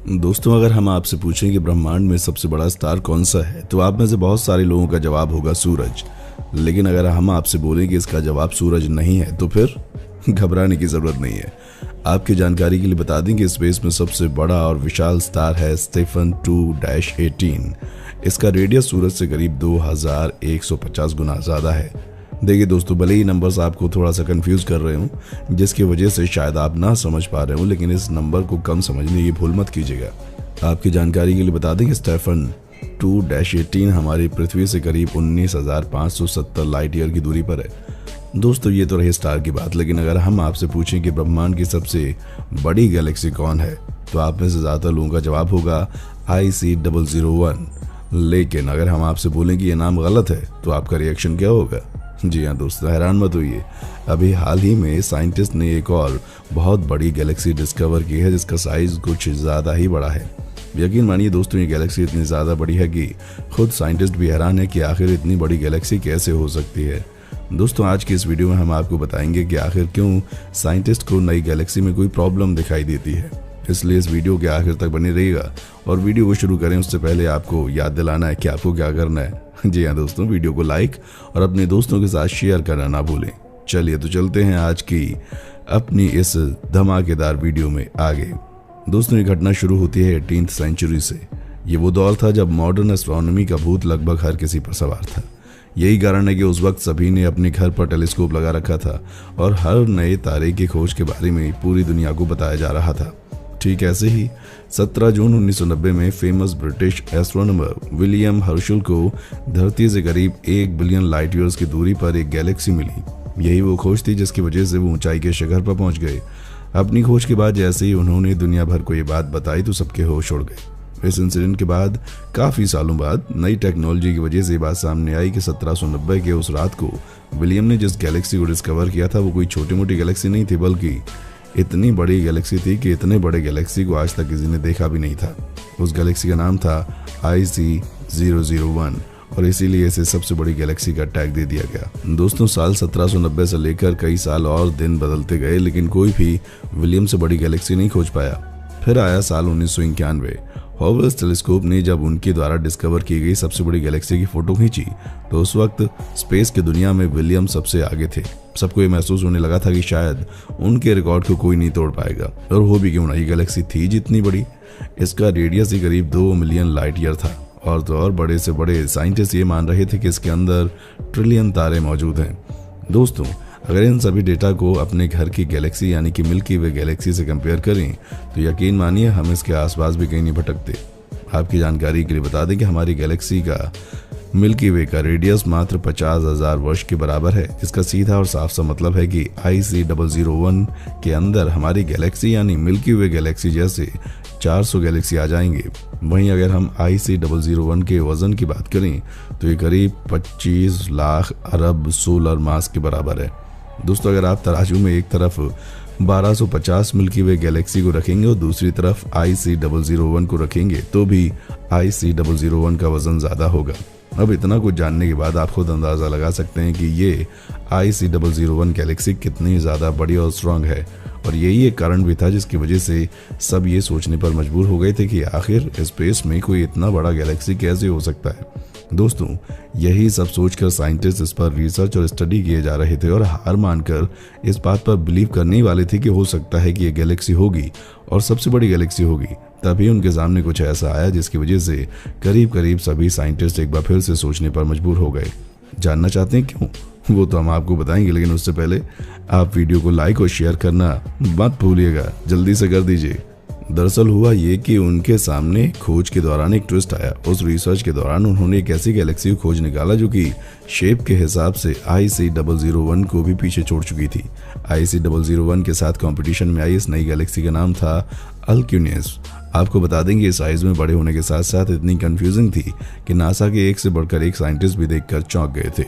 दोस्तों, अगर हम आपसे पूछें कि ब्रह्मांड में सबसे बड़ा स्टार कौन सा है, तो आप में से बहुत सारे लोगों का जवाब होगा सूरज। लेकिन अगर हम आपसे बोलें कि इसका जवाब सूरज नहीं है, तो फिर घबराने की जरूरत नहीं है। आपकी जानकारी के लिए बता दें कि स्पेस में सबसे बड़ा और विशाल स्टार है स्टेफन 2-18। इसका रेडियस सूरज से करीब 2150 गुना ज्यादा है। देखिए दोस्तों, भले ही नंबर्स आपको थोड़ा सा कंफ्यूज कर रहे हो, जिसकी वजह से शायद आप ना समझ पा रहे हो, लेकिन इस नंबर को कम समझने की भूल मत कीजिएगा। आपकी जानकारी के लिए बता दें कि स्टेफन 2-18 हमारी पृथ्वी से करीब 19,570 लाइट ईयर की दूरी पर है। दोस्तों, ये तो रही स्टार की बात, लेकिन अगर हम आपसे पूछें कि ब्रह्मांड की सबसे बड़ी गैलेक्सी कौन है, तो आप में से ज्यादा लोगों का जवाब होगा IC001। लेकिन अगर हम आपसे बोलें कि ये नाम गलत है, तो आपका रिएक्शन क्या होगा? जी हाँ दोस्तों, हैरान मत होइए। अभी हाल ही में साइंटिस्ट ने एक और बहुत बड़ी गैलेक्सी डिस्कवर की है, जिसका साइज कुछ ज़्यादा ही बड़ा है। यकीन मानिए दोस्तों, ये गैलेक्सी इतनी ज़्यादा बड़ी है कि खुद साइंटिस्ट भी हैरान है कि आखिर इतनी बड़ी गैलेक्सी कैसे हो सकती है। दोस्तों, आज की इस वीडियो में हम आपको बताएंगे कि आखिर क्यों साइंटिस्ट को नई गैलेक्सी में कोई प्रॉब्लम दिखाई देती है। इसलिए इस वीडियो के आखिर तक बने रहिएगा। और वीडियो को शुरू करें उससे पहले आपको याद दिलाना है कि आपको क्या करना है। जी हाँ दोस्तों, वीडियो को लाइक और अपने दोस्तों के साथ शेयर करना ना भूलें। चलिए तो चलते हैं आज की अपनी इस धमाकेदार वीडियो में आगे। दोस्तों, ये घटना शुरू होती है 18th सेंचुरी से। ये वो दौर था जब मॉडर्न एस्ट्रोनॉमी का भूत लगभग हर किसी पर सवार था। यही कारण है कि उस वक्त सभी ने अपने घर पर टेलीस्कोप लगा रखा था और हर नए तारे की खोज के बारे में पूरी दुनिया को बताया जा रहा था। ठीक ऐसे ही 17 जून 1990 में famous British astronomer William Herschel को धरती से करीब 1 बिलियन लाइट ईयर्स की दूरी पर एक गैलेक्सी मिली। यही वो खोज थी जिसकी वजह से वो ऊंचाई के शिखर पर पहुंच गए। अपनी खोज के बाद जैसे ही उन्होंने दुनिया भर को ये बात बताई, तो सबके होश उड़ गए। इस इंसिडेंट के बाद काफी सालों बाद नई टेक्नोलॉजी की वजह से बात सामने आई कि 1790 के उस रात को विलियम ने जिस गैलेक्सी को डिस्कवर किया था, वो कोई छोटी मोटी गैलेक्सी नहीं थी, बल्कि इतनी बड़ी गैलेक्सी थी कि इतने बड़े गैलेक्सी को आज तक किसी ने देखा भी नहीं था। उस गैलेक्सी का नाम था IC001 और इसीलिए इसे सबसे बड़ी गैलेक्सी का टैग दे दिया गया। दोस्तों, साल 1790 से लेकर कई साल और दिन बदलते गए, लेकिन कोई भी विलियम से बड़ी गैलेक्सी नहीं खोज पाया। फिर आया साल 1991। हॉबल्स टेलीस्कोप ने जब उनके द्वारा डिस्कवर की गई सबसे बड़ी गैलेक्सी की फोटो खींची, तो उस वक्त स्पेस की दुनिया में विलियम सबसे आगे थे। सबको ये महसूस होने लगा था कि शायद उनके रिकॉर्ड को कोई नहीं तोड़ पाएगा। और हो भी क्यों ना, ये गैलेक्सी थी जितनी बड़ी, इसका रेडियस ही करीब 2 मिलियन लाइट ईयर था। और तो और बड़े से बड़े साइंटिस्ट ये मान रहे थे कि इसके अंदर ट्रिलियन तारे मौजूद हैं। दोस्तों, अगर इन सभी डेटा को अपने घर की गैलेक्सी यानी कि मिल्की वे गैलेक्सी से कंपेयर करें, तो यकीन मानिए हम इसके आसपास भी कहीं नहीं भटकते। आपकी जानकारी के लिए बता दें कि हमारी गैलेक्सी का मिल्की वे का रेडियस मात्र 50,000 वर्ष के बराबर है। इसका सीधा और साफ सा मतलब है कि IC001 के अंदर हमारी गैलेक्सी यानी मिल्की वे गैलेक्सी जैसे 400 गैलेक्सी आ जाएंगे। वहीं अगर हम IC001 के वजन की बात करें, तो ये करीब 25 लाख अरब सोलर मास के बराबर है। दोस्तों, अगर आप तराजू में एक तरफ 1250 मिल्की वे गैलेक्सी को रखेंगे और दूसरी तरफ IC001 को रखेंगे, तो भी IC001 का वजन ज्यादा होगा। अब इतना कुछ जानने के बाद आप खुद अंदाजा लगा सकते हैं कि ये IC001 गैलेक्सी कितनी ज्यादा बड़ी और स्ट्रांग है। और यही एक कारण भी था जिसकी वजह से सब ये सोचने पर मजबूर हो गए थे कि आखिर स्पेस में कोई इतना बड़ा गैलेक्सी कैसे हो सकता है। दोस्तों, यही सब सोचकर साइंटिस्ट इस पर रिसर्च और स्टडी किए जा रहे थे और हार मानकर इस बात पर बिलीव करने वाले थे कि हो सकता है कि ये गैलेक्सी होगी और सबसे बड़ी गैलेक्सी होगी। तभी उनके सामने कुछ ऐसा आया जिसकी वजह से करीब करीब सभी साइंटिस्ट एक बार फिर से सोचने पर मजबूर हो गए। जानना चाहते हैं क्यों? वो तो हम आपको बताएंगे, लेकिन उससे पहले आप वीडियो को लाइक और शेयर करना मत भूलिएगा, जल्दी से कर दीजिए। दरअसल हुआ ये कि उनके सामने खोज के दौरान एक ट्विस्ट आया। उस रिसर्च के दौरान उन्होंने एक ऐसी गैलेक्सी को खोज निकाला जो कि शेप के हिसाब से IC001 को भी पीछे छोड़ चुकी थी। IC001 के साथ कंपटीशन में आई इस नई गैलेक्सी का नाम था अल्क्यूनेस। आपको बता देंगे साइज में बड़े होने के साथ साथ इतनी कंफ्यूजिंग थी कि नासा के एक से बढ़कर एक साइंटिस्ट भी देखकर चौंक गए थे।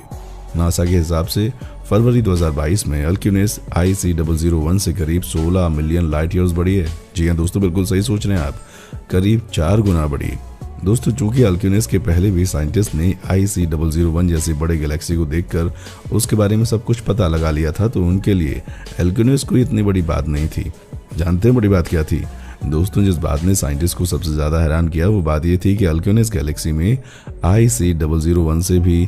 नासा के हिसाब से फरवरी 2022 में अल्क्यूनेस IC001 से करीब 16 मिलियन लाइट ईयर्स बड़ी है। जी हाँ दोस्तों, बिल्कुल सही सोच रहे हैं आप, करीब 4 गुना बड़ी। दोस्तों, चूंकि अल्क्यूनेस के पहले भी साइंटिस्ट ने IC001 जैसी बड़े गैलेक्सी को देखकर उसके बारे में सब कुछ पता लगा लिया था, तो उनके लिए अल्क्यूनेस कोई इतनी बड़ी बात नहीं थी। जानते हैं बड़ी बात क्या थी? दोस्तों जिस बात ने साइंटिस्ट को सबसे ज़्यादा हैरान किया वो बात ये थी कि अल्क्यूनस गैलेक्सी में IC001 से भी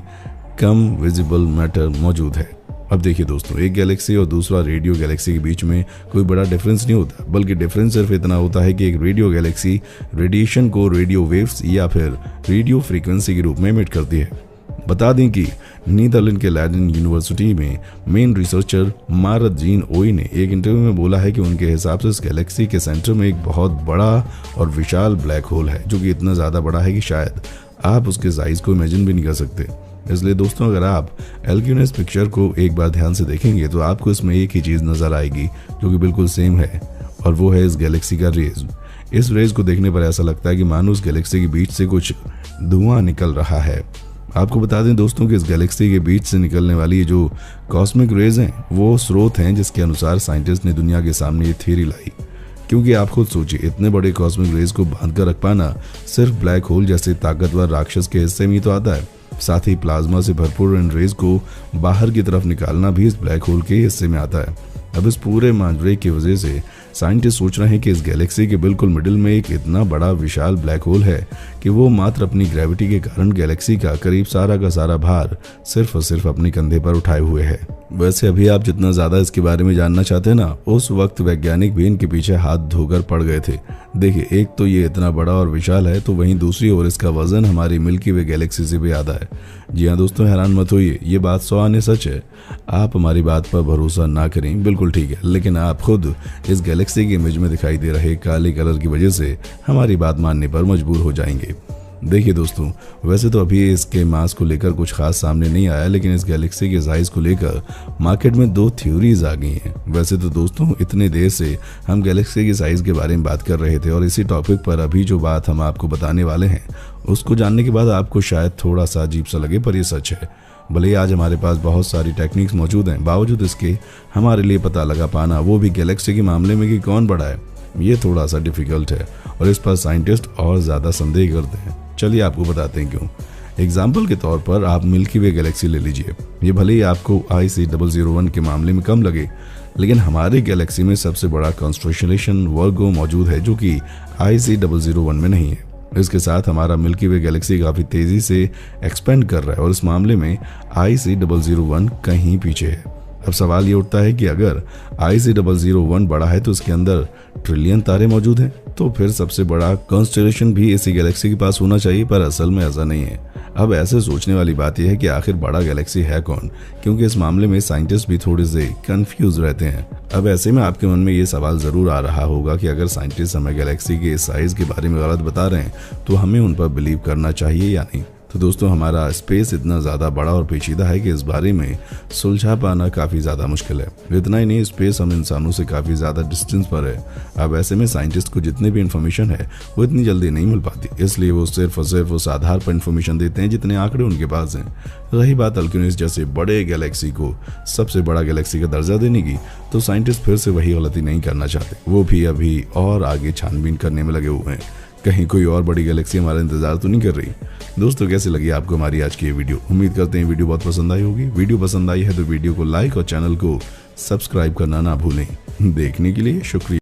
कम विजिबल मैटर मौजूद है। अब देखिए दोस्तों, एक गैलेक्सी और दूसरा रेडियो गैलेक्सी के बीच में कोई बड़ा डिफरेंस नहीं होता, बल्कि डिफरेंस सिर्फ इतना होता है कि एक रेडियो गैलेक्सी रेडिएशन को रेडियो वेव्स या फिर रेडियो फ्रीक्वेंसी के रूप में इमिट करती है। बता दें कि नीदरलैंड के लैडन यूनिवर्सिटी में मेन रिसर्चर मारत जीन ओई ने एक इंटरव्यू में बोला है कि उनके हिसाब से इस गैलेक्सी के सेंटर में एक बहुत बड़ा और विशाल ब्लैक होल है, जो कि इतना ज़्यादा बड़ा है कि शायद आप उसके साइज को इमेजिन भी नहीं कर सकते। इसलिए दोस्तों, अगर आप अल्क्यूनस पिक्चर को एक बार ध्यान से देखेंगे तो आपको इसमें एक ही चीज़ नज़र आएगी जो कि बिल्कुल सेम है, और वो है इस गैलेक्सी का रेज। इस रेज को देखने पर ऐसा लगता है कि मानो उस गैलेक्सी के बीच से कुछ धुआं निकल रहा है। आपको बता दें दोस्तों कि इस गैलेक्सी के बीच से निकलने वाली जो कॉस्मिक रेज हैं वो स्रोत हैं जिसके अनुसार साइंटिस्ट ने दुनिया के सामने ये थ्योरी लाई। क्योंकि आप खुद सोचिए, इतने बड़े कॉस्मिक रेज को बांध कर रख पाना सिर्फ ब्लैक होल जैसे ताकतवर राक्षस के हिस्से में ही तो आता है। साथ ही प्लाज्मा से भरपूर इन रेज को बाहर की तरफ निकालना भी इस ब्लैक होल के हिस्से में आता है। अब इस पूरे माजरे की वजह से साइंटिस्ट सोच रहे हैं कि इस गैलेक्सी के बिल्कुल मिडिल में एक इतना बड़ा विशाल ब्लैक होल है कि वो मात्र अपनी ग्रेविटी के कारण गैलेक्सी का करीब सारा का सारा भार सिर्फ और सिर्फ अपने कंधे पर उठाए हुए है। वैसे अभी आप जितना ज्यादा इसके बारे में जानना चाहते हैं ना, उस वक्त वैज्ञानिक भी इनके पीछे हाथ धोकर पड़ गए थे। देखिए, एक तो ये इतना बड़ा और विशाल है, तो वहीं दूसरी ओर इसका वजन हमारी मिल्की वे गैलेक्सी से भी ज्यादा है। जी हाँ दोस्तों, हैरान मत होइए, ये बात 100 आने सच है। आप हमारी बात पर भरोसा ना करें, बिल्कुल ठीक है, लेकिन आप खुद इस गैलेक्सी की इमेज में दिखाई दे रहे काले कलर की वजह से हमारी बात मानने पर मजबूर हो जाएंगे। देखिए दोस्तों, वैसे तो अभी इसके मास को लेकर कुछ खास सामने नहीं आया, लेकिन इस गैलेक्सी के साइज को लेकर मार्केट में 2 थ्योरीज आ गई हैं। वैसे तो दोस्तों, इतने देर से हम गैलेक्सी के साइज के बारे में बात कर रहे थे और इसी टॉपिक पर अभी जो बात हम आपको बताने वाले हैं उसको जानने के बाद आपको शायद थोड़ा सा अजीब सा लगे, पर यह सच है। भले ही आज हमारे पास बहुत सारी टेक्निक्स मौजूद हैं, बावजूद इसके हमारे लिए पता लगा पाना, वो भी गैलेक्सी के मामले में कि कौन बड़ा है, ये थोड़ा सा डिफिकल्ट है और इस पर साइंटिस्ट और ज्यादा संदेह करते हैं। चलिए आपको बताते हैं क्यों। एग्जाम्पल के तौर पर आप मिल्की वे गैलेक्सी ले लीजिए। ये भले ही आपको IC001 के मामले में कम लगे, लेकिन हमारी गैलेक्सी में सबसे बड़ा कॉन्स्टेलेशन वर्गो मौजूद है जो कि IC001 में नहीं है। इसके साथ हमारा मिल्की वे गैलेक्सी काफी तेजी से एक्सपेंड कर रहा है और इस मामले में IC001 कहीं पीछे है। अब सवाल ये उठता है कि अगर IC001 बड़ा है तो इसके अंदर ट्रिलियन तारे मौजूद हैं, तो फिर सबसे बड़ा कॉन्स्टेलेशन भी इसी गैलेक्सी के पास होना चाहिए, पर असल में ऐसा नहीं है। अब ऐसे सोचने वाली बात यह है कि आखिर बड़ा गैलेक्सी है कौन, क्योंकि इस मामले में साइंटिस्ट भी थोड़े से कंफ्यूज रहते हैं। अब ऐसे में आपके मन में ये सवाल जरूर आ रहा होगा कि अगर साइंटिस्ट हमें गैलेक्सी के साइज के बारे में गलत बता रहे हैं तो हमें उन पर बिलीव करना चाहिए या नहीं। तो दोस्तों, हमारा स्पेस इतना ज़्यादा बड़ा और पेचीदा है कि इस बारे में सुलझा पाना काफ़ी ज़्यादा मुश्किल है। इतना ही नहीं, स्पेस हम इंसानों से काफ़ी ज़्यादा डिस्टेंस पर है। अब ऐसे में साइंटिस्ट को जितनी भी इन्फॉर्मेशन है वो इतनी जल्दी नहीं मिल पाती, इसलिए वो सिर्फ और सिर्फ उस आधार पर इन्फॉर्मेशन देते हैं जितने आंकड़े उनके पास हैं। रही बात अल्क्यूनस जैसे बड़े गैलेक्सी को सबसे बड़ा गैलेक्सी का दर्जा देने की, तो साइंटिस्ट फिर से वही गलती नहीं करना चाहते। वो भी अभी और आगे छानबीन करने में लगे हुए हैं, कहीं कोई और बड़ी गैलेक्सी हमारा इंतजार तो नहीं कर रही। दोस्तों, कैसे लगी आपको हमारी आज की ये वीडियो? उम्मीद करते हैं वीडियो बहुत पसंद आई होगी। वीडियो पसंद आई है तो वीडियो को लाइक और चैनल को सब्सक्राइब करना ना भूलें। देखने के लिए शुक्रिया।